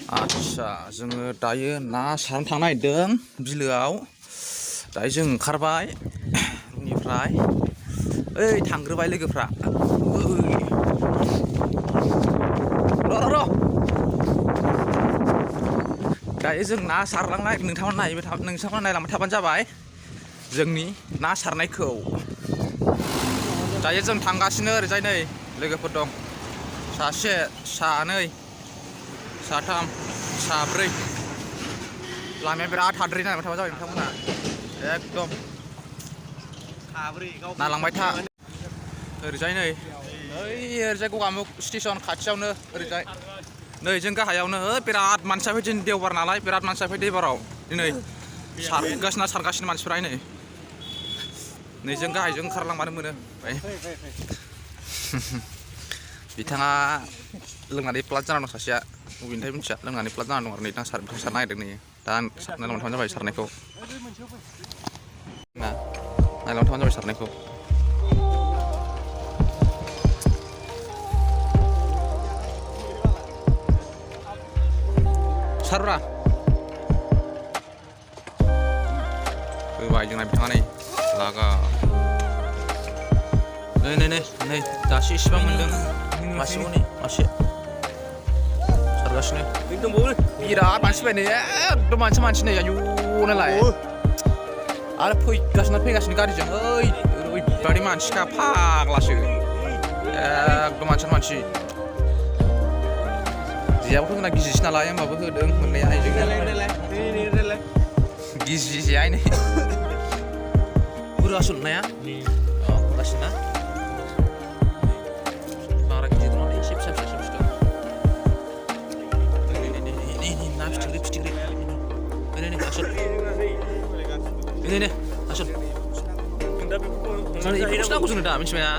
आच्छा जोङो दायो ना सारनो थांनो नागिरदों बिलोआव। दायो जों ओंखारबाय न'निफ्राय। ओइ थांग्रोबाय लोगोफ्रा। र' दायो जों ना सारलांनो नागिरदों। नोंथांमोना नायलांबाय थाबानो जाबाय जोंनि ना सारनायखौ। दायो जों थांगासिनो ओरैजाय नै लोगोफोर दं सासे सानै साथाम साब्रै। लामाया बिराद हाद्रि नायलांबाय थाबानो जाबाय नोंथांमोना एकदम नायलांबाय था। ओरैजाय नै ओरैजाय गगामुग स्टेसन खाथियावनो ओरैजाय नै जों गाहायावनो बिराद मानसिया फैदों। दिनै देवबार नालाय बिराद मानसिया फैदों एबाराव। दिनै सारगासिनो मानसिफ्रा नै जों गाहायजों ओंखारलांबानो मोनो। बिथाङा लोंनानै प्लाट जाना दं सासेया, बबेनिफ्राय मिथिया लोंनानै प्लाट जाना दं आरो नै दा सारनो नागिरदों नै दा नायलांबाय थाबानो जाबाय सारनायखौ। नायलांबाय थाबानो जाबाय सारनायखौ। सारब्रा होबाय जोंना बिथाङा नै लागा नै दासो इसेबां मोनदों। मासेबाव नै मासे सारगासिनो बिराद मानसि फैबाय नै एकदम मानसि नै आयु नालाय आरो फैगासिनो गारिजों। ओरैबायदि मानसिखा फाग्लासो एकदम मानसि जेयाबोथ' जोंना गिजिसो नालाय होमबाबो होदों मोननाया गिजि आइनै बुरजा सोलनाया गासिनो ना बारा गिदिर नङा एसे फिसा बुस्थु। ना फिथिख्रि आसल आसल नांगौ जोंनो दा मिथिबायना।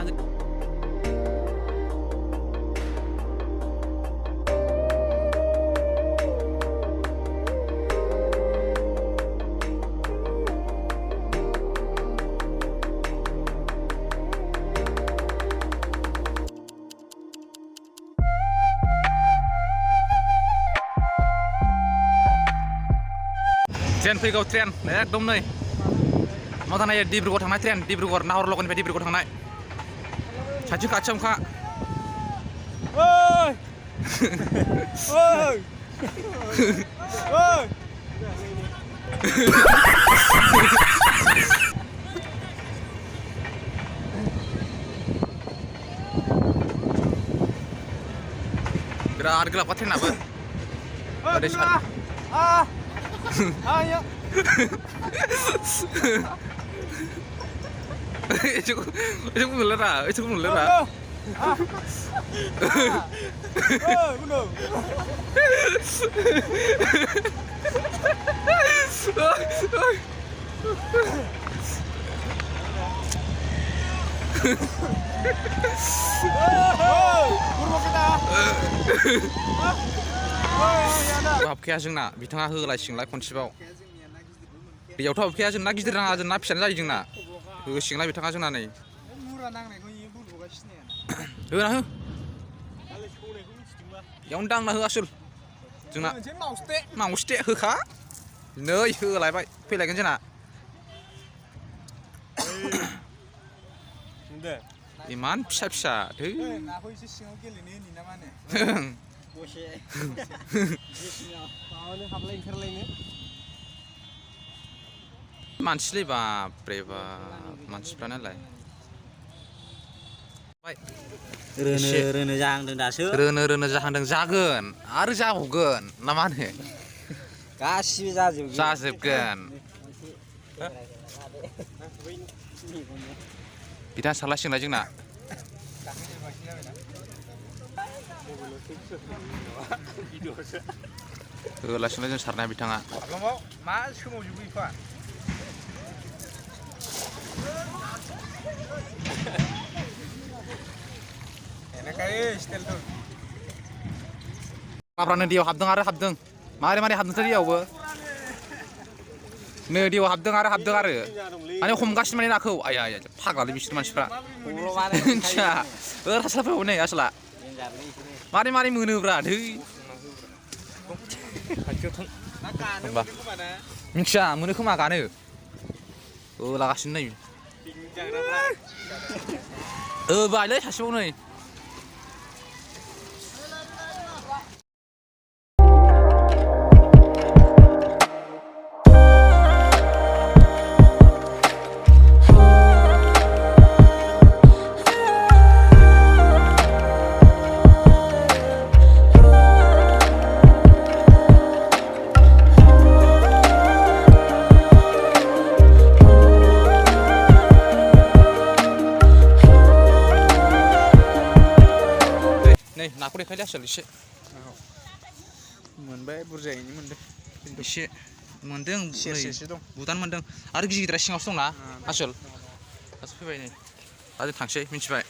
ट्रेन फैगौ ट्रेन एकदम नै मा थांनाय डिब्रुगड़ थांनाय ट्रेन। डिब्रुगड़ नाहरलगुनिफ्राय डिब्रुगड़ थांनाय खाथियावनोखा। बिराद गोलावखा ट्रेनाबो। Itu mulai lah. हाबखाया जोंना बिथाङा होलायसिंलाय खनसेबाव दैयावथ' हाबखाया जोंना गिदिर नाङा जोंना फिसायानो जायो जोंना होसिंलाय बिथाङा जोंना नै होना हो बेयावनो दांना हो आसोल जोंना मावस्टे होखा नै होलायबाय फैलायगोन जोंना इमान फिसा धै नाखौ एसे सिङाव गेलेनो होनि ना मा होनो दसे हाबलाय ओंखारलायनो मानसिलै बाप्रे बाप मानसिफ्रा नालाय रोनो जाहांदों दासो रोनो जाहांदों जागोन आरो जाबावगोन ना मा होनो गासिबो जाजोबगोन बिथाङा सारलायसिंलाय जोंना होलासिंलाय जों सारनाया बिथाङा मा सोमावजोबो इफा माब्रानो दैयाव हाबदों आरो हाबदों मारै हाबदोंथाय दैयावबो नै दैयाव हाबदों आरो माने हमगासिनो माने नाखौ आया फाग्लालै बिसोर मानसिफ्रा मिथिया हासारफोराव नै आसला मारै मोनोब्रा धै खाथियाव थां होनबा मिथिया मोनो खोमा गानो लागासिनो नै बायलै सासेबाव नै नाखौ देखायदो आसोल एसे मोनबाय बुरजायैनो मोनदों एसे मोनदों सेरसेसो दं बुदान मोनदों आरो गिदिरा सिङावसो दंना आसोल दासो फैबाय नै दा जों थांसै मिथिबाय